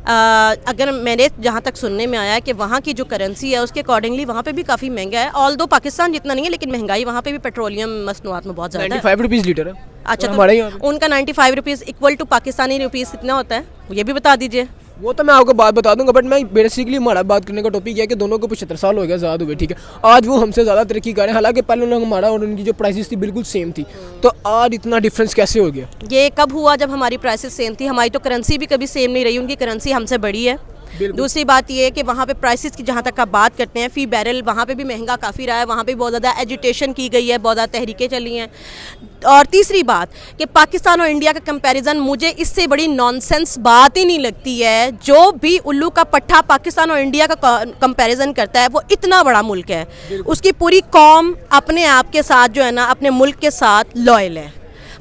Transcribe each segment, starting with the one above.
अगर मैंने जहाँ तक सुनने में आया है कि वहाँ की जो करेंसी है उसके अकॉर्डिंगली वहाँ पे भी काफ़ी महंगा है। ऑल दो पाकिस्तान जितना नहीं है, लेकिन महंगाई वहाँ पे भी पेट्रोलियम मसनूआत में बहुत ज़्यादा है। 95 रुपीज़ लीटर है। अच्छा, और हमारे यहाँ तो उनका 95 rupees equal to Pakistani rupees कितना होता है, ये भी बता दीजिए। वो तो मैं आपको बात बता दूंगा, बट मैं बेसिकली हमारा बात करने का टॉपिक है कि दोनों को 75 साल हो गया ज़्यादा हुए, ठीक है। आज वो हमसे ज़्यादा तरक्की कर रहे हैं, हालांकि पहले उन्होंने हमारा और उनकी जो प्राइसेस थी बिल्कुल सेम थी। तो आज इतना डिफरेंस कैसे हो गया? ये कब हुआ? जब हमारी प्राइसेस सेम थी। हमारी तो करेंसी भी कभी सेम नहीं रही, उनकी करेंसी हमसे बड़ी है। दूसरी बात ये है कि वहाँ पे प्राइसेस की जहाँ तक आप बात करते हैं, फ़ी बैरल वहाँ पे भी महंगा काफ़ी रहा है। वहाँ पे बहुत ज़्यादा एजुटेशन की गई है, बहुत ज़्यादा तहरीकें चली हैं। और तीसरी बात कि पाकिस्तान और इंडिया का कंपैरिजन, मुझे इससे बड़ी नॉनसेंस बात ही नहीं लगती है। जो भी उल्लू का पट्टा पाकिस्तान और इंडिया का कंपैरिजन करता है, वो इतना बड़ा मुल्क है, उसकी पूरी कौम अपने आप के साथ जो है ना, अपने मुल्क के साथ लॉयल है।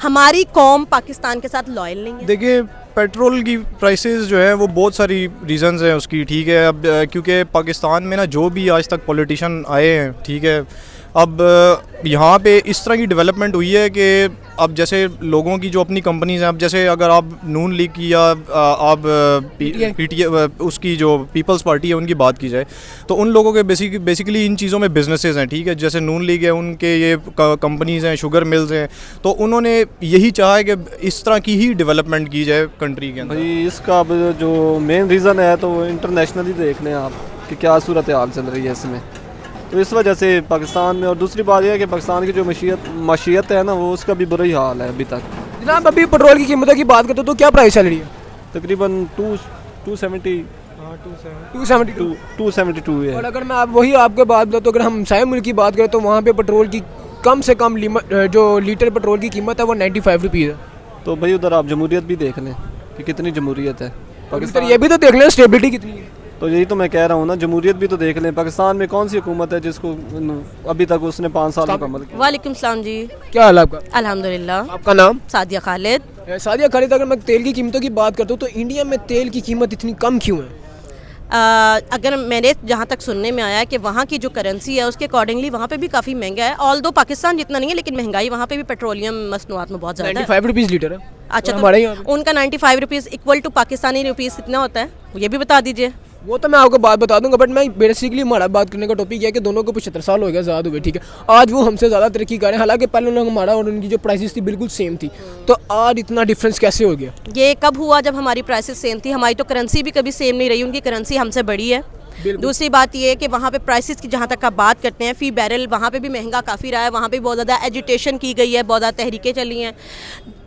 हमारी कौम पाकिस्तान के साथ लॉयल नहीं है। देखिए, पेट्रोल की प्राइसेस जो है वो बहुत सारी रीज़न्स हैं उसकी, ठीक है। अब क्योंकि पाकिस्तान में ना जो भी आज तक पॉलिटिशियन आए हैं, ठीक है, अब यहाँ पे इस तरह की डेवलपमेंट हुई है कि अब जैसे लोगों की जो अपनी कंपनीज हैं, अब जैसे अगर आप नून लीग की या आप पीटीआई उसकी जो पीपल्स पार्टी है उनकी बात की जाए, तो उन लोगों के बेसिकली इन चीज़ों में बिजनेसेस हैं, ठीक है। जैसे नून लीग है, उनके ये कंपनीज हैं, शुगर मिल्स हैं, तो उन्होंने यही चाहा है कि इस तरह की ही डेवलपमेंट की जाए कंट्री के अंदर। भाई इसका अब जो मेन रीज़न है तो इंटरनेशनली देख लें आप कि क्या सूरत हाल चल रही है इसमें, तो इस वजह से पाकिस्तान में। और दूसरी बात यह है कि पाकिस्तान की जो मशीयत है ना, वो उसका भी बुरा ही हाल है अभी तक। जनाब, अभी पेट्रोल की कीमतों की बात करते हो तो क्या प्राइस चल रही है? तकरीबन 272 है। और अगर मैं वही आपको बात बताऊँ तो अगर हम सारे मुल्क की बात करें तो वहाँ पे पेट्रोल की कम से कम जो लीटर पेट्रोल की कीमत है वो 95 रुपीज़ है। तो भाई उधर आप जमहूरियत भी देख लें कि कितनी जमहूरियत है पाकिस्तान। ये भी तो देख लें स्टेबिलिटी कितनी है। तो यही तो मैं कह रहा हूँ ना, जमहूरियत भी तो देख लें। पाकिस्तान में कौन सी हुकूमत है जिसको अभी तक उसने 5 साल मुकम्मल किया? वालेकुम सलाम जी। क्या हाल है आपका? अल्हम्दुलिल्लाह। आपका नाम? सादिया खालिद। सादिया खालिद, अगर मैं तेल की कीमतों की बात करता हूँ तो इंडिया में तेल की कीमत इतनी कम क्यों है? अगर मैंने जहाँ तक सुनने में आया है कि वहाँ की जो करेंसी है उसके अकॉर्डिंगली वहाँ पे भी काफ़ी महंगा है। ऑल दो पाकिस्तान जितना नहीं है, लेकिन महंगाई वहाँ पे भी पेट्रोलियम मसनूआत में बहुत ज़्यादा है। 95 रुपीज़ लीटर है। अच्छा, और तो हमारे यहाँ उनका 95 rupees equal to Pakistani rupees कितना होता है, ये भी बता दीजिए। वो तो मैं आपको बात बता दूंगा, बट मैं बेसिकली हमारा बात करने का टॉपिक है कि दोनों को 75 साल हो गया ज़्यादा हुए, ठीक है। आज वो हमसे ज़्यादा तरक्की कर रहे हैं, हालांकि पहले उन्होंने हमारा और उनकी जो प्राइसेस थी बिल्कुल सेम थी। तो आज इतना डिफरेंस कैसे हो गया? ये कब हुआ? जब हमारी प्राइसेस सेम थी। हमारी तो करेंसी भी कभी सेम नहीं रही, उनकी करेंसी हमसे बड़ी है। दूसरी बात ये है कि वहाँ पे प्राइसेस की जहाँ तक आप बात करते हैं, फ़ी बैरल वहाँ पे भी महंगा काफ़ी रहा है। वहाँ पे बहुत ज़्यादा एजुटेशन की गई है, बहुत ज़्यादा तहरीकें चली हैं।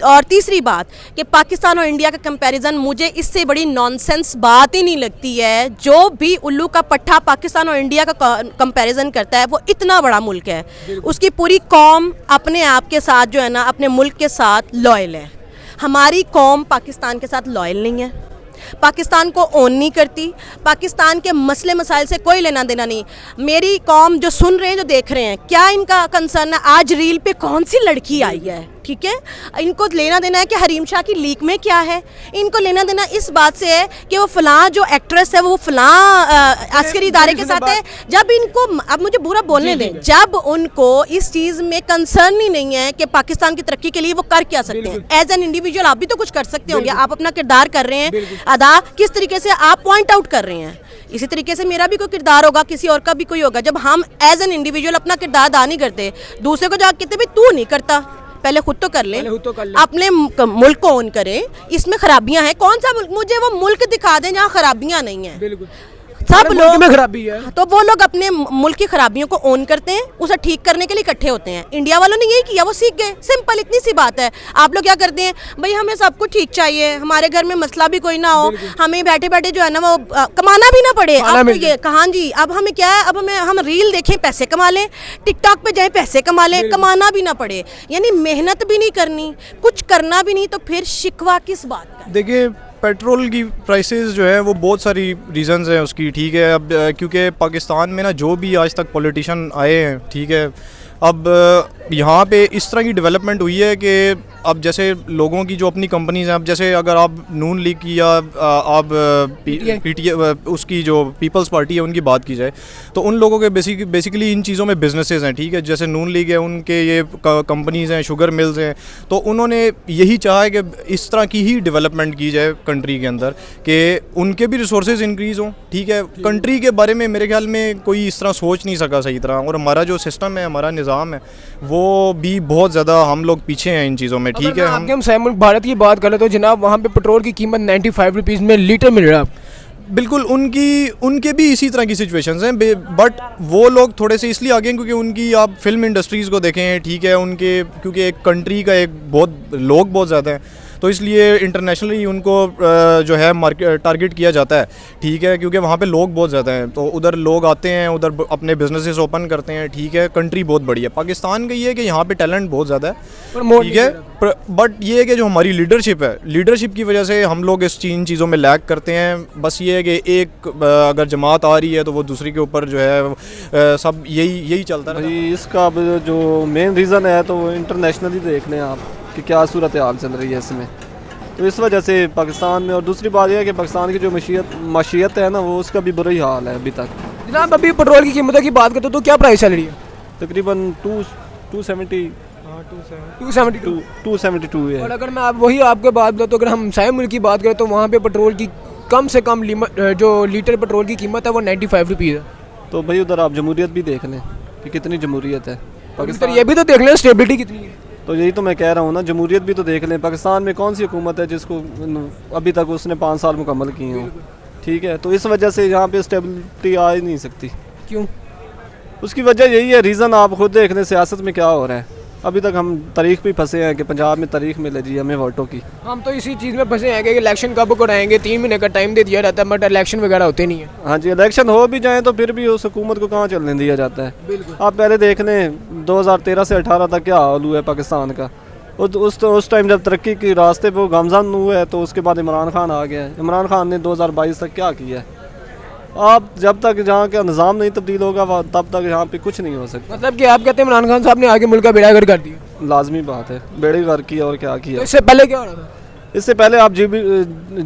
और तीसरी बात कि पाकिस्तान और इंडिया का कंपैरिजन, मुझे इससे बड़ी नॉनसेंस बात ही नहीं लगती है। जो भी उल्लू का पट्टा पाकिस्तान और इंडिया का कंपैरिजन करता है, वो इतना बड़ा मुल्क है, उसकी पूरी कौम अपने आप के साथ जो है ना, अपने मुल्क के साथ लॉयल है। हमारी कौम पाकिस्तान के साथ लॉयल नहीं है, पाकिस्तान को ओन नहीं करती, पाकिस्तान के मसले मसाइल से कोई लेना देना नहीं। मेरी कौम जो सुन रहे हैं, जो देख रहे हैं, क्या इनका कंसर्न है आज रील पे कौन सी लड़की आई है, ठीक है? इनको लेना देना है कि हरीम शाह की लीक में क्या है। इनको लेना देना इस बात से है कि वो फलां जो एक्ट्रेस है वो फलां अस्करी इदारे के साथ है। जब इनको, अब मुझे बुरा बोलने दें, जब उनको इस चीज़ में कंसर्न ही नहीं है कि पाकिस्तान की तरक्की के लिए वो कर क्या सकते हैं। एज एन इंडिविजुअल आप भी तो कुछ कर सकते होंगे। आप अपना किरदार कर रहे हैं अदा, किस तरीके से आप पॉइंट आउट कर रहे हैं, इसी तरीके से मेरा भी कोई किरदार होगा, किसी और का भी कोई होगा। जब हम एज एन इंडिविजुअल अपना किरदार अदा नहीं करते, दूसरे को जाकर कहते भाई तू नहीं करता, पहले खुद तो कर ले, अपने मुल्क को ओन करें। इसमें खराबियां हैं, कौन सा मुल्क? मुझे वो मुल्क दिखा दें जहाँ खराबियां नहीं हैं। सब लोग में खराबी है तो वो लोग अपने मुल्क की खराबियों को ओन करते हैं, उसे ठीक करने के लिए इकट्ठे होते हैं। इंडिया वालों ने यही किया, वो सीख गए। सिंपल, इतनी सी बात है। आप लोग क्या करते हैं भाई, हमें सब कुछ ठीक चाहिए, हमारे घर में मसला भी कोई ना हो, हमें बैठे बैठे जो है ना वो कमाना भी ना पड़े। अब ये कहाँ जी, अब हमें क्या है, अब हम रील देखें पैसे कमा लें, टिकटॉक पे जाए पैसे कमा लें, कमाना भी ना पड़े। यानी मेहनत भी नहीं करनी, कुछ करना भी नहीं, तो फिर शिकवा किस बात का? देखिए, पेट्रोल की प्राइसेस जो है वो बहुत सारी रीज़न्स हैं उसकी, ठीक है। अब क्योंकि पाकिस्तान में ना जो भी आज तक पॉलिटिशियन आए हैं, ठीक है, अब यहाँ पे इस तरह की डेवलपमेंट हुई है कि अब जैसे लोगों की जो अपनी कंपनीज हैं, अब जैसे अगर आप नून लीग की या आप पीटीए उसकी जो पीपल्स पार्टी है उनकी बात की जाए, तो उन लोगों के बेसिकली इन चीज़ों में बिजनेसेस हैं, ठीक है। जैसे नून लीग है, उनके ये कंपनीज हैं, शुगर मिल्स हैं, तो उन्होंने यही चाहा है कि इस तरह की ही डेवलपमेंट की जाए कंट्री के अंदर, कि उनके भी रिसोर्सेज इंक्रीज़ हों, ठीक है। कंट्री के बारे में मेरे ख्याल में कोई इस तरह सोच नहीं सका सही तरह, और हमारा जो सिस्टम है, हमारा निज़ाम है, वो भी बहुत ज़्यादा हम लोग पीछे हैं इन चीज़ों में, ठीक है। हम सैमुल भारत की बात करें तो जनाब वहाँ पे पेट्रोल की कीमत 95 रुपीज़ में लीटर मिल रहा है। बिल्कुल उनके भी इसी तरह की सिचुएशंस हैं, बट वो लोग थोड़े से इसलिए आगे हैं क्योंकि उनकी आप फिल्म इंडस्ट्रीज़ को देखें, ठीक है, उनके क्योंकि एक कंट्री का एक लोग बहुत ज़्यादा हैं, तो इसलिए इंटरनेशनली उनको जो है मार्केट टारगेट किया जाता है, ठीक है, क्योंकि वहाँ पे लोग बहुत ज़्यादा हैं, तो उधर लोग आते हैं, उधर अपने बिजनेसेस ओपन करते हैं, ठीक है। कंट्री बहुत बड़ी है। पाकिस्तान का ये है कि यहाँ पे टैलेंट बहुत ज़्यादा है, ठीक है, बट ये है कि जो हमारी लीडरशिप है, लीडरशिप की वजह से हम लोग इन चीज़ों में लैग करते हैं। बस ये है कि एक अगर जमात आ रही है तो वो दूसरी के ऊपर जो है सब यही चलता है। भाई इसका जो मेन रीज़न है तो वो इंटरनेशनली देख लें आप कि क्या सूरत हाल चल रही है इसमें, तो इस वजह से पाकिस्तान में। और दूसरी बात यह है कि पाकिस्तान की जो मशीयत है ना, वो उसका भी बुरा ही हाल है अभी तक। जनाब अभी पेट्रोल की कीमतों की बात करते तो क्या प्राइस चल रही है? तकरीबन 272 है। और अगर मैं वही आपके बात बताऊँ तो अगर हम साय मुल्क की बात करें तो वहाँ पे पेट्रोल की कम से कम जो लीटर पेट्रोल की कीमत है वो 95 रुपीज़ है। तो भाई उधर आप जमहूरियत भी देख लें कि कितनी जमहूरियत है पाकिस्तान, ये भी तो देख लें स्टेबिलिटी कितनी है। तो यही तो मैं कह रहा हूँ ना, जमहूरियत भी तो देख लें। पाकिस्तान में कौन सी हुकूमत है जिसको अभी तक उसने 5 साल मुकम्मल किए हों, ठीक है। तो इस वजह से यहाँ पे स्टेबिलिटी आ ही नहीं सकती। क्यों? उसकी वजह यही है, रीज़न आप खुद देख लें सियासत में क्या हो रहा है। अभी तक हम तारीख पे फंसे हैं कि पंजाब में तारीख मिले जी हमें वोटों की। हम तो इसी चीज़ में फंसे हैं कि इलेक्शन कब कराएंगे, 3 महीने का टाइम दे दिया जाता है, बट इलेक्शन वगैरह होते नहीं है। हाँ जी, इलेक्शन हो भी जाए तो फिर भी उस हुकूमत को कहाँ चलने दिया जाता है। आप पहले देख लें 2013 से 18 तक क्या हाल हुआ है पाकिस्तान का। उस टाइम जब तरक्की के रास्ते पे वो गामज़न हुआ है, तो उसके बाद इमरान खान आ गया है। इमरान खान ने 2022 तक क्या किया है? आप जब तक जहाँ का निज़ाम नहीं तब्दील होगा तब तक यहाँ पे कुछ नहीं हो सकता। मतलब कि आप कहते हैं इमरान खान साहब ने आगे मुल्क का बेड़ा गर्क कर दिया? लाजमी बात है, बेड़े गर्क किया और क्या किया। तो इससे पहले क्या हो रहा था? इससे पहले आप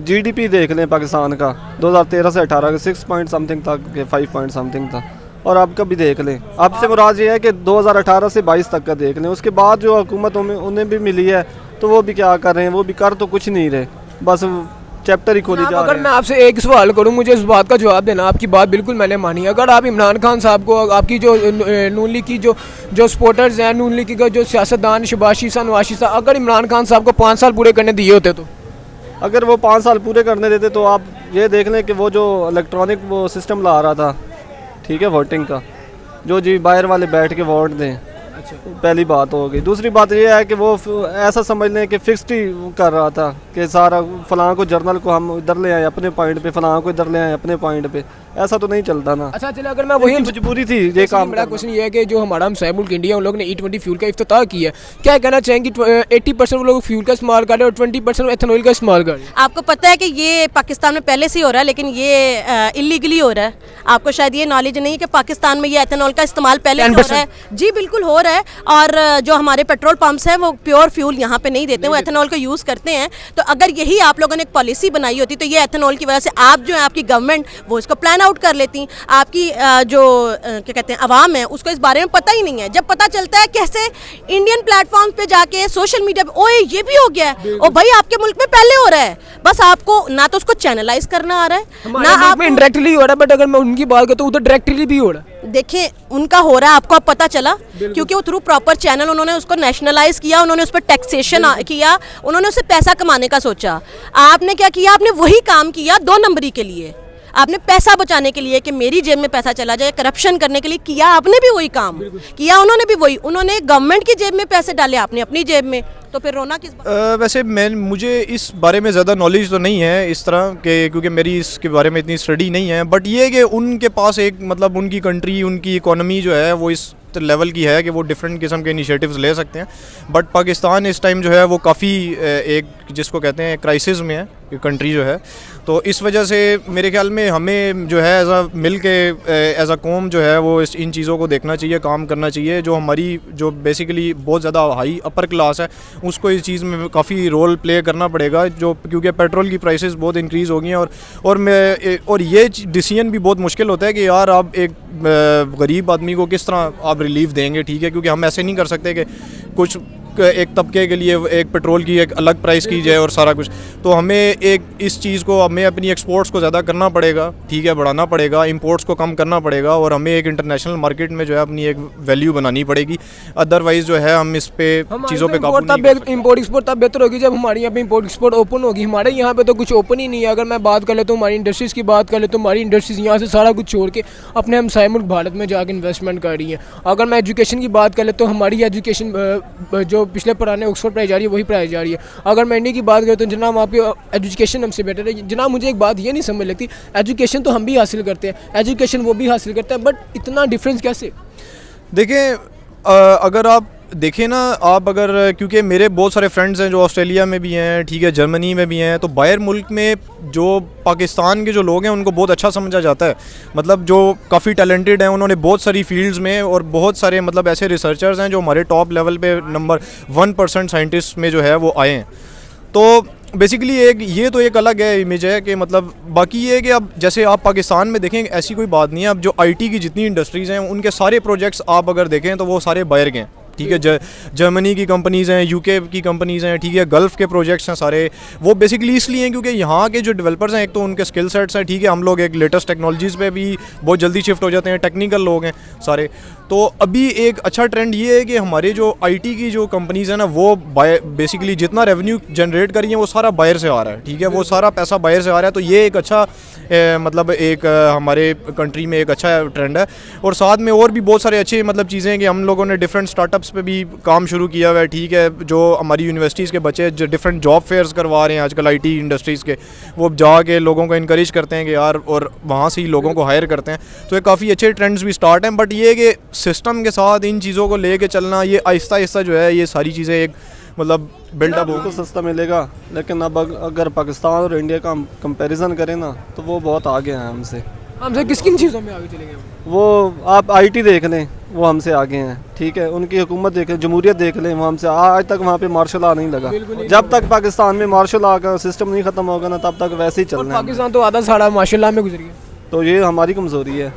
GDP देख लें पाकिस्तान का 2013 से 18 का 6 पॉइंट समथिंग था कि 5 पॉइंट समथिंग था, और आप का भी देख लें। आपसे मुराद ये है कि 2018 से 22 तक का देख लें। उसके बाद जो हुकूमत उन्हें भी मिली है तो वो भी क्या कर रहे हैं, वो भी कर तो कुछ नहीं रहे, बस चैप्टर ही खोली जा रहे हैं। अगर मैं आपसे एक सवाल करूं, मुझे इस बात का जवाब देना। आपकी बात बिल्कुल मैंने मानी। अगर आप इमरान खान साहब को, आपकी जो नून लीग की जो सपोर्टर्स हैं, नून लीग का जो सियासतदान शहबाज शीसा, नवाज शीसा, अगर इमरान खान साहब को 5 साल पूरे करने दिए होते, तो अगर वो 5 साल पूरे करने देते तो आप ये देख लें कि वो जो इलेक्ट्रॉनिक वो सिस्टम ला रहा था, ठीक है, वोटिंग का, जो जी बाहर वाले बैठ के वोट दें, पहली बात हो गई। दूसरी बात यह है कि वो ऐसा समझ लें कि फिक्स्ड ही कर रहा था कि सारा फलां को जर्नल को हम इधर ले आए अपने पॉइंट पे, फलां को इधर ले आए अपने पॉइंट पे। ऐसा तो नहीं चलता ना। अच्छा चलिए, अगर मैं वही मजबूरी थी ये काम। बड़ा क्वेश्चन ये है कि जो हमारा हमसाया मुल्क इंडिया, उन लोगों ने E20 फ्यूल का इफ्तिताह किया, क्या कहना चाहेंगे? 80% वो लोग फ्यूल का इस्तेमाल कर रहे हैं और 20% एथेनॉल का इस्तेमाल कर रहे हैं। आपको पता है कि ये पाकिस्तान में पहले से ही हो रहा है, लेकिन ये इलीगली हो रहा है। आपको शायद ये नॉलेज नहीं है कि पाकिस्तान में ये एथेनॉल का इस्तेमाल पहले से हो रहा है। जी बिल्कुल हो रहा है। और जो हमारे पेट्रोल पंप्स हैं वो प्योर फ्यूल यहाँ पे नहीं देते, वो एथेनॉल का यूज़ करते हैं। तो अगर यही आप लोगों ने एक पॉलिसी बनाई होती तो ये एथेनॉल की वजह से आप जो है, आपकी गवर्नमेंट वो इसको प्लान आउट कर लेती। आपकी जो क्या कहते हैं आवाम है, उसको इस बारे में पता ही नहीं है। जब पता चलता है कैसे इंडियन प्लेटफॉर्म पे जाके सोशल मीडिया पे, ओए ये भी हो गया है, ओ भाई आपके मुल्क में पहले हो रहा है। बस आपको ना तो उसको चैनलाइज करना आ रहा है, ना आप इनडायरेक्टली हो रहा है। बट अगर मैं उनकी बात करता हूँ उधर डायरेक्टली भी हो रहा है। देखिए उनका हो रहा है, आपको अब पता चला क्योंकि वो थ्रू प्रॉपर चैनल उन्होंने उसको नेशनलाइज किया, उन्होंने उस पर टैक्सेशन किया, उन्होंने उससे पैसा कमाने का सोचा। आपने क्या किया? आपने वही काम किया 2 नंबरी के लिए। आपने पैसा बचाने के लिए कि मेरी जेब में पैसा चला जाए, करप्शन करने के लिए किया। आपने भी वही काम किया, उन्होंने भी वही। उन्होंने गवर्नमेंट की जेब में पैसे डाले, आपने अपनी जेब में। तो फिर रोना किस बात? वैसे मुझे इस बारे में ज़्यादा नॉलेज तो नहीं है इस तरह के, क्योंकि मेरी इसके बारे में इतनी स्टडी नहीं है। बट ये कि उनके पास एक मतलब उनकी कंट्री, उनकी इकोनॉमी जो है वो इस लेवल की है कि वो डिफरेंट किस्म के इनिशिएटिव्स ले सकते हैं। बट पाकिस्तान इस टाइम जो है वो काफ़ी एक जिसको कहते हैं क्राइसिस में है, ये कंट्री जो है तो इस वजह से मेरे ख्याल में हमें जो है एज अ मिल के एज अ कौम जो है वो इन चीज़ों को देखना चाहिए, काम करना चाहिए। जो हमारी जो बेसिकली बहुत ज़्यादा हाई अपर क्लास है उसको इस चीज़ में काफ़ी रोल प्ले करना पड़ेगा, जो क्योंकि पेट्रोल की प्राइसेस बहुत इंक्रीज़ हो गई हैं। और ये डिसीजन भी बहुत मुश्किल होता है कि यार आप एक गरीब आदमी को किस तरह आप रिलीफ देंगे, ठीक है, क्योंकि हम ऐसे नहीं कर सकते कि कुछ एक तबके के लिए एक पेट्रोल की एक अलग प्राइस की जाए और सारा कुछ। तो हमें एक इस चीज़ को हमें अपनी एक्सपोर्ट्स को ज़्यादा करना पड़ेगा, ठीक है, बढ़ाना पड़ेगा, इंपोर्ट्स को कम करना पड़ेगा और हमें एक इंटरनेशनल मार्केट में जो है अपनी एक वैल्यू बनानी पड़ेगी। अदरवाइज़ जो है हम इस पे चीज़ों पे काबू नहीं कर सकते। इंपोर्ट एक्सपोर्ट तब बेहतर होगी जब हमारे यहाँ पे इंपोर्ट एक्सपोर्ट ओपन होगी। हमारे यहाँ पे तो कुछ ओपन ही नहीं है। अगर मैं बात कर लेता हूँ हमारी इंडस्ट्रीज़ की बात कर लेता हूँ, हमारी इंडस्ट्रीज़ यहाँ से सारा कुछ छोड़ के अपने हमसाए मुल्क भारत में जाकर इन्वेस्टमेंट कर रही हैं। अगर मैं एजुकेशन की बात कर लेता हूँ, हमारी एजुकेशन जो पिछले पुराने ऑक्सफोर्ड पढ़ाई जा रही है वही पढ़ाई जा रही है। अगर मैं इंडिया की बात करूँ तो जनाब वहाँ पे एजुकेशन हमसे बेटर है। जनाब मुझे एक बात ये नहीं समझ लगती, एजुकेशन तो हम भी हासिल करते हैं, एजुकेशन वो भी हासिल करते हैं, बट इतना डिफरेंस कैसे? देखें, अगर आप देखें ना, आप अगर, क्योंकि मेरे बहुत सारे फ्रेंड्स हैं जो ऑस्ट्रेलिया में भी हैं, ठीक है, जर्मनी में भी हैं, तो बाहर मुल्क में जो पाकिस्तान के जो लोग हैं उनको बहुत अच्छा समझा जाता है। मतलब जो काफ़ी टैलेंटेड हैं, उन्होंने बहुत सारी फील्ड्स में और बहुत सारे मतलब ऐसे रिसर्चर्स हैं जो हमारे टॉप लेवल पे नंबर 1% साइंटिस्ट में जो है वो आए हैं। तो बेसिकली ये तो एक अलग है इमेज है कि मतलब बाकी ये है कि अब जैसे आप पाकिस्तान में देखें ऐसी कोई बात नहीं है। अब जो आईटी की जितनी इंडस्ट्रीज़ हैं उनके सारे प्रोजेक्ट्स आप अगर देखें तो वो सारे बाहर के हैं, ठीक है। जर्मनी की कंपनीज़ हैं, यूके की कंपनीज़ हैं, ठीक है, गल्फ़ के प्रोजेक्ट्स हैं सारे। वो बेसिकली इसलिए हैं क्योंकि यहाँ के जो डेवलपर्स हैं एक तो उनके स्किल सेट्स हैं, ठीक है, हम लोग एक लेटेस्ट टेक्नोलॉजीज़ पे भी बहुत जल्दी शिफ्ट हो जाते हैं, टेक्निकल लोग हैं सारे। तो अभी एक अच्छा ट्रेंड ये है कि हमारे जो आईटी की जो कंपनीज़ हैं ना वो बेसिकली जितना रेवेन्यू जनरेट करी है वो सारा बाहर से आ रहा है, ठीक है, वो सारा पैसा बाहर से आ रहा है। तो ये एक अच्छा मतलब एक हमारे कंट्री में एक अच्छा ट्रेंड है। और साथ में और भी बहुत सारे अच्छे मतलब चीज़ें हैं कि हम लोगों ने डिफरेंट स्टार्टअप्स पे भी काम शुरू किया हुआ है, ठीक है। जो हमारी यूनिवर्सिटीज़ के बच्चे जो डिफरेंट जॉब फेयर्स करवा रहे हैं आजकल आईटी इंडस्ट्रीज़ के, वो जाके लोगों को इनकरेज करते हैं कि यार, और वहाँ से ही लोगों को हायर करते हैं। तो ये काफ़ी अच्छे ट्रेंड्स भी स्टार्ट हैं। बट ये है कि सिस्टम के साथ इन चीज़ों को लेके चलना, ये आहिस्ता आहिस्ता जो है ये सारी चीज़ें एक मतलब बिल्डअप हो। बिल्कुल सस्ता मिलेगा, लेकिन अब अगर पाकिस्तान और इंडिया का हम कंपैरिजन करें ना तो वो बहुत आगे हैं हमसे। हमसे किस किन चीज़ों में आगे चलेंगे? वो आप आईटी देख लें, वो हमसे आगे हैं, ठीक है। उनकी हुकूमत देख लें, जमहूरियत देख लें, वो हमसे आज तक वहाँ पे मार्शल लॉ नहीं लगा। जब तक पाकिस्तान में मार्शल लॉ का सिस्टम नहीं ख़त्म होगा ना तब तक वैसे ही चलना है। पाकिस्तान तो आधा साड़ा माशाल्लाह में गुजर गया। तो ये हमारी कमज़ोरी है,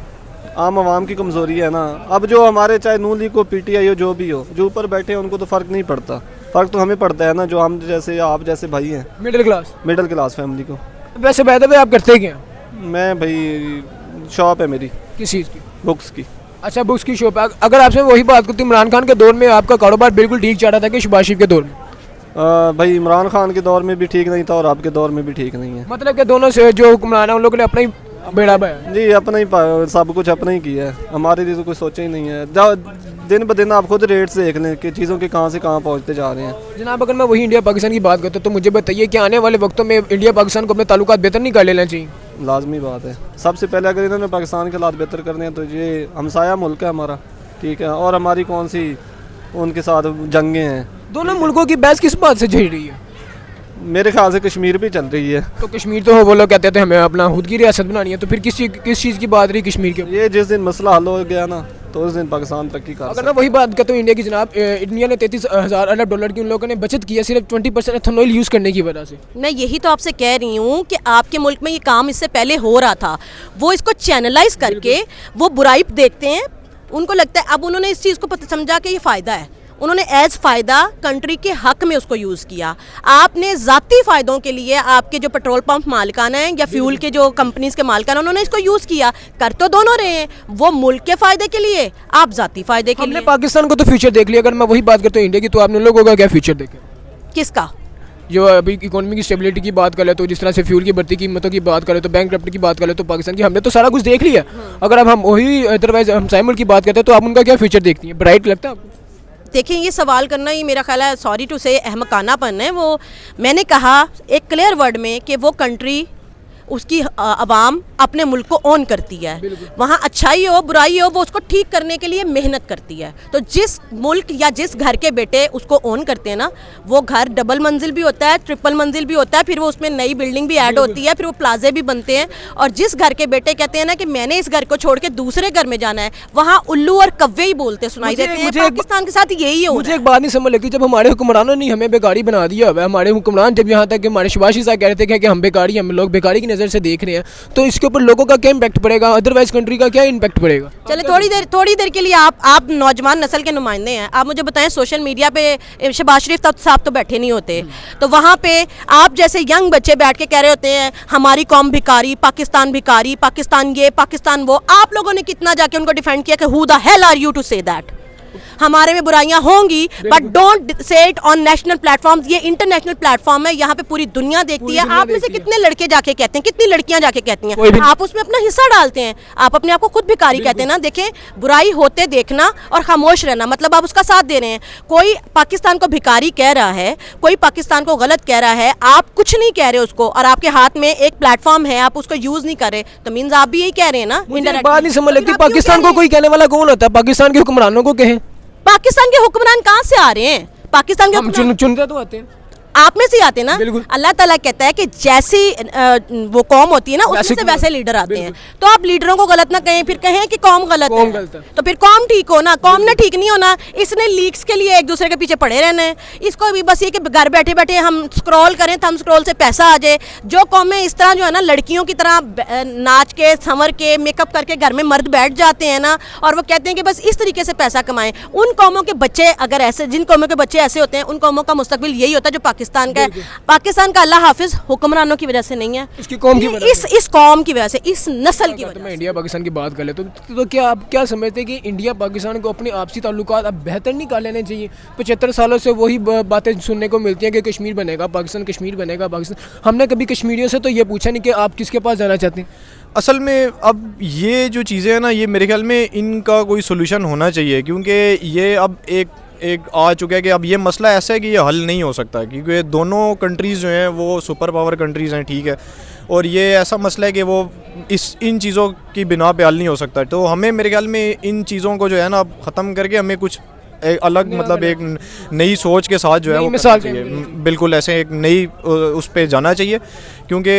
आम आवाम की कमज़ोरी है ना। अब जो हमारे चाहे नून लीग हो, पीटीआई हो, जो भी हो, जो ऊपर बैठे हैं उनको तो फ़र्क नहीं पड़ता। फ़र्क तो हमें पड़ता है ना, जो हम जैसे आप जैसे भाई हैं, मिडिल क्लास फैमिली को। वैसे बेहतर भाई आप करते क्या? मैं भाई शॉप है मेरी, किस चीज़ की? बुक्स की। अच्छा, बुक्स की शॉप। अगर आपसे वही बात करती, इमरान खान के दौर में आपका कारोबार बिल्कुल ठीक चल रहा था कि शहबाज शरीफ के दौर में? भाई इमरान खान के दौर में भी ठीक नहीं था और आपके दौर में भी ठीक नहीं है। मतलब कि दोनों से जो हुक्मरान है उन लोगों ने अपना ही बेड़ा बहाया जी, अपना ही सब कुछ अपना ही किया है, हमारे लिए तो कुछ सोचा ही नहीं है। दिन ब दिन आप खुद रेट्स देख लें कि चीज़ों के कहाँ से कहाँ पहुँचते जा रहे हैं। जनाब, अगर मैं वही इंडिया पाकिस्तान की बात करता हूँ तो मुझे बताइए कि आने वाले वक्तों में इंडिया पाकिस्तान को अपने ताल्लुकात बेहतर नहीं कर लेना चाहिए? लाजमी बात है। सबसे पहले अगर इन्होंने पाकिस्तान के हालात बेहतर करने हैं तो ये हमसाया मुल्क है हमारा, ठीक है, और हमारी कौन सी उनके साथ जंगें हैं। दोनों मुल्कों की बहस किस बात से झड़ रही है? मेरे ख्याल से कश्मीर भी चल रही है। तो कश्मीर तो वो लोग कहते थे हमें अपना खुद की रियासत बनानी है, तो फिर किस चीज़ की बात रही कश्मीर के? ये जिस दिन मसला हल हो गया ना तो उस दिन पाकिस्तान तरक्की कर। अगर मैं वही बात करता हूँ इंडिया की, जनाब इंडिया ने 33,000 अरब डॉलर की उन लोगों ने बचत की है सिर्फ 20% एथेनॉल यूज़ करने की वजह से। मैं यही तो आपसे कह रही हूँ कि आपके मुल्क में ये काम इससे पहले हो रहा था, वो इसको चैनलाइज करके वो बुराई देखते हैं, उनको लगता है अब उन्होंने इस चीज़ को पता समझा कि ये फ़ायदा है, उन्होंने एज फ़ायदा कंट्री के हक में उसको यूज़ किया। आपने ज़ाती फ़ायदों के लिए आपके जो पेट्रोल पंप मालिकाना हैं या फ्यूल के जो कंपनीज़ के मालिकाना, उन्होंने इसको यूज़ किया। कर तो दोनों रहे हैं, वो मुल्क के फ़ायदे के लिए, आप ज़ाती फ़ायदे के लिए। पाकिस्तान को तो फ्यूचर देख लिया। अगर मैं वही बात करता हूँ इंडिया की, तो आपने लोगों का क्या फ्यूचर देखे? किसका? जो अभी इकोनॉमी की स्टेबिलिटी की बात कर ले, तो जिस तरह से फ्यूल की बढ़ती कीमतों की बात करें, तो बैंकक्रप्ट की बात करें, तो पाकिस्तान की हमने तो सारा कुछ देख लिया। अगर अब हम वही अदरवाइज हम साइमल की बात करते हैं तो आप उनका क्या फ्यूचर देखती हैं? ब्राइट लगता है आपको? देखिए, ये सवाल करना ही मेरा ख्याल है, सॉरी टू से, अहमकानापन है। वो मैंने कहा एक क्लियर वर्ड में कि वो कंट्री उसकी आवाम अपने मुल्क को ओन करती है। वहाँ अच्छाई हो बुराई हो वो उसको ठीक करने के लिए मेहनत करती है। तो जिस मुल्क या जिस घर के बेटे उसको ओन करते हैं ना, वो घर डबल मंजिल भी होता है, ट्रिपल मंजिल भी होता है, फिर वो उसमें नई बिल्डिंग भी ऐड होती है, फिर वो प्लाजे भी बनते हैं। और जिस घर के बेटे कहते हैं ना कि मैंने इस घर को छोड़ के दूसरे घर में जाना है, वहाँ उल्लू और कव्वे ही बोलते सुनाई देते हैं। पाकिस्तान के साथ यही हो। मुझे एक बात नहीं समझ लगती, जब हमारे हुक्मरानों ने हमें बेकारी बना दिया हुआ है, हमारे हुक्मरान जब यहाँ तक कि हमारे शबाशी साहब कह रहे थे कि हम बेकारी, हम लोग बेकारी की नज़र से देख रहे हैं, तो इसके ऊपर लोगों का क्या इम्पैक्ट पड़ेगा, अदरवाइज कंट्री का क्या इम्पैक्ट पड़ेगा? चले थोड़ी देर के लिए आप नौजवान नस्ल के नुमाइंदे हैं, आप मुझे बताएं सोशल मीडिया पे शहबाज शरीफ साहब तो बैठे नहीं होते, तो वहाँ पे आप जैसे यंग बच्चे बैठ के कह रहे होते हैं हमारी कौम भिखारी, पाकिस्तान ये पाकिस्तान वो। आप लोगों ने कितना जाके उनको डिफेंड किया कि who the hell are you to say that? हमारे में बुराइयां होंगी but don't say it on national platforms. ये इंटरनेशनल प्लेटफॉर्म है, यहाँ पे पूरी दुनिया देखती है। आप में से कितने लड़के जाके कहते हैं, कितनी लड़कियां जाके कहती हैं, आप उसमें अपना हिस्सा डालते हैं, आप अपने आप को खुद भिखारी कहते हैं ना। देखें, बुराई होते देखना और खामोश रहना, मतलब आप उसका साथ दे रहे हैं। कोई पाकिस्तान को भिखारी कह रहा है, कोई पाकिस्तान को गलत कह रहा है, आप कुछ नहीं कह रहे उसको, और आपके हाथ में एक प्लेटफॉर्म है, आप उसको यूज नहीं कर रहे, तो मीन्स आप भी यही कह रहे हैं ना। बात नहीं समझ लगती, पाकिस्तान को कोई कहने वाला कौन होता है? पाकिस्तान के हुक्मरानों को कहें। पाकिस्तान के हुक्मरान कहाँ से आ रहे हैं? पाकिस्तान के हम चुनते तो आते हैं, आप में से आते हैं ना। अल्लाह ताला कहता है कि जैसी वो कौम होती है ना उसमें से वैसे लीडर आते हैं। तो आप लीडरों को गलत ना कहें, फिर कहें कि कौम गलत है, तो फिर कौम ठीक हो ना। कौम ने ठीक नहीं होना, इसने लीक्स के लिए एक दूसरे के पीछे पड़े रहना है। इसको भी बस ये कि घर बैठे बैठे हम स्क्रॉल करें, थंब स्क्रॉल से पैसा आ जाए। जो कौमें इस तरह जो है ना लड़कियों की तरह नाच के संवर के मेकअप करके घर में मर्द बैठ जाते हैं ना, और वो कहते हैं कि बस इस तरीके से पैसा कमाएं, उन कौमों के बच्चे अगर ऐसे, जिन कौमों के बच्चे ऐसे होते हैं, उन कौमों का मुस्तकबिल यही होता है जो पाकिस्तान का है। पाकिस्तान का अल्लाह हाफिज हुक्मरानों की वजह से नहीं है, इसकी कौम की वजह से, इस कौम की वजह से, इस नस्ल की वजह से। मैं इंडिया पाकिस्तान की बात कर ले तो क्या आप क्या समझते हैं कि इंडिया पाकिस्तान को अपने आपसी ताल्लुकात अब बेहतर नहीं कर लेने चाहिए? 75 सालों से वही बातें सुनने को मिलती हैं कि कश्मीर बनेगा पाकिस्तान, कश्मीर बनेगा पाकिस्तान। हमने कभी कश्मीरियों से तो ये पूछा नहीं कि आप किसके पास जाना चाहते हैं। असल में अब ये जो चीज़ें हैं ना, ये मेरे ख्याल में इनका कोई सोल्यूशन होना चाहिए, क्योंकि ये अब एक आ चुका है कि अब ये मसला ऐसा है कि ये हल नहीं हो सकता, क्योंकि दोनों कंट्रीज़ जो हैं वो सुपर पावर कंट्रीज़ हैं, ठीक है, और ये ऐसा मसला है कि वो इन चीज़ों की बिना पे हल नहीं हो सकता। तो हमें मेरे ख्याल में इन चीज़ों को जो है ना ख़त्म करके हमें कुछ एक अलग मतलब एक नई सोच के साथ जो है वो करना चाहिए। बिल्कुल ऐसे एक नई उस पे जाना चाहिए, क्योंकि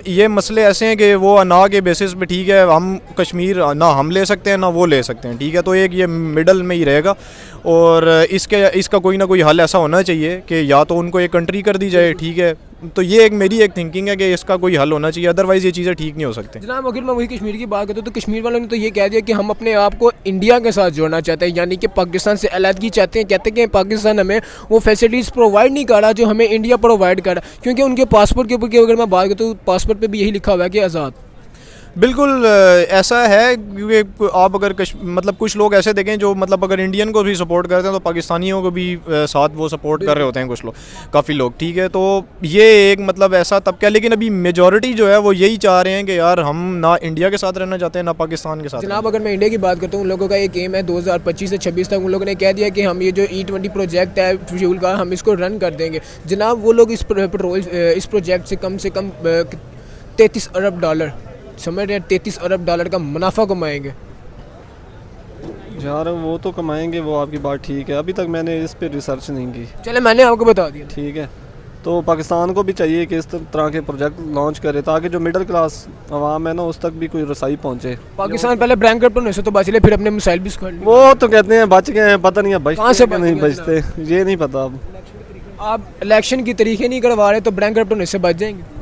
ये मसले ऐसे हैं कि वो ना के बेसिस पे, ठीक है, हम कश्मीर ना हम ले सकते हैं ना वो ले सकते हैं, ठीक है, तो एक ये मिडल में ही रहेगा। और इसका कोई ना कोई हल ऐसा होना चाहिए कि या तो उनको एक कंट्री कर दी जाए, ठीक है, तो ये मेरी एक थिंकिंग है कि इसका कोई हल होना चाहिए, अदरवाइज़ ये चीज़ें ठीक नहीं हो सकती। जनाब अगर मैं वही कश्मीर की बात करता हूँ तो कश्मीर वालों ने तो ये कह दिया कि हम अपने आप को इंडिया के साथ जोड़ना चाहते हैं, यानी कि पाकिस्तान से अलहदगी चाहते हैं। कहते हैं कि पाकिस्तान हमें वो फैसिलिटीज़ प्रोवाइड नहीं कर रहा जो हमें इंडिया प्रोवाइड कर रहा, क्योंकि उनके पासपोर्ट के ऊपर अगर मैं बात करता हूँ, पासपोर्ट पर भी यही लिखा हुआ है कि आज़ाद। बिल्कुल ऐसा है, क्योंकि आप अगर मतलब कुछ लोग ऐसे देखें जो मतलब अगर इंडियन को भी सपोर्ट करते हैं तो पाकिस्तानियों को भी साथ वो सपोर्ट कर रहे होते हैं कुछ लोग, काफ़ी लोग, ठीक है। तो ये एक मतलब ऐसा तबका है, लेकिन अभी मेजॉरिटी जो है वो यही चाह रहे हैं कि यार हम ना इंडिया के साथ रहना चाहते हैं ना पाकिस्तान के साथ। जनाब अगर मैं इंडिया की बात करता हूँ, उन लोगों का एक एम है 2025 से 26 तक उन लोगों ने कह दिया कि हम ये जो E20 प्रोजेक्ट है फ्यूल का, हम इसको रन कर देंगे। जनाब वो लोग इस प्रोजेक्ट से कम 33 अरब डॉलर समझ रहे हैं, 33 अरब डॉलर का मुनाफा कमाएंगे। यार वो तो कमाएंगे, वो आपकी बात ठीक है, अभी तक मैंने इस पे रिसर्च नहीं की। चले मैंने आपको बता दिया, ठीक है। तो पाकिस्तान को भी चाहिए कि इस तरह के प्रोजेक्ट लॉन्च करे ताकि जो मिडिल क्लास आवाम है ना उस तक भी कोई रसाई पहुँचे। पाकिस्तान पहले बैंकरप्ट होने से तो बच ले, फिर अपने मिसाइल भी कर लिए। वो तो कहते हैं बच गए हैं, पता नहीं अब कहाँ से नहीं बचते, ये नहीं पता। अब आप इलेक्शन की तरीके नहीं करवा रहे तो बैंकरप्ट होने से बच जाएंगे।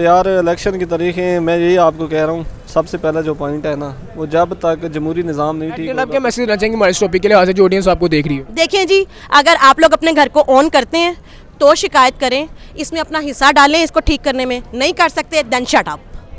यार इलेक्शन की तरीके मैं यही आपको कह रहा हूँ, सबसे पहला जो पॉइंट है ना, वो जब तक जमहूरी निज़ाम नहीं ठीक होगा। आप क्या मैसेज देना चाहेंगे हमारे इस टॉपिक के लिए, आज जो ऑडियंस आपको देख रही है? देखें जी, अगर आप लोग अपने घर को ऑन करते हैं तो शिकायत करें, इसमें अपना हिस्सा डालें इसको ठीक करने में, नहीं कर सकते देन शट अप।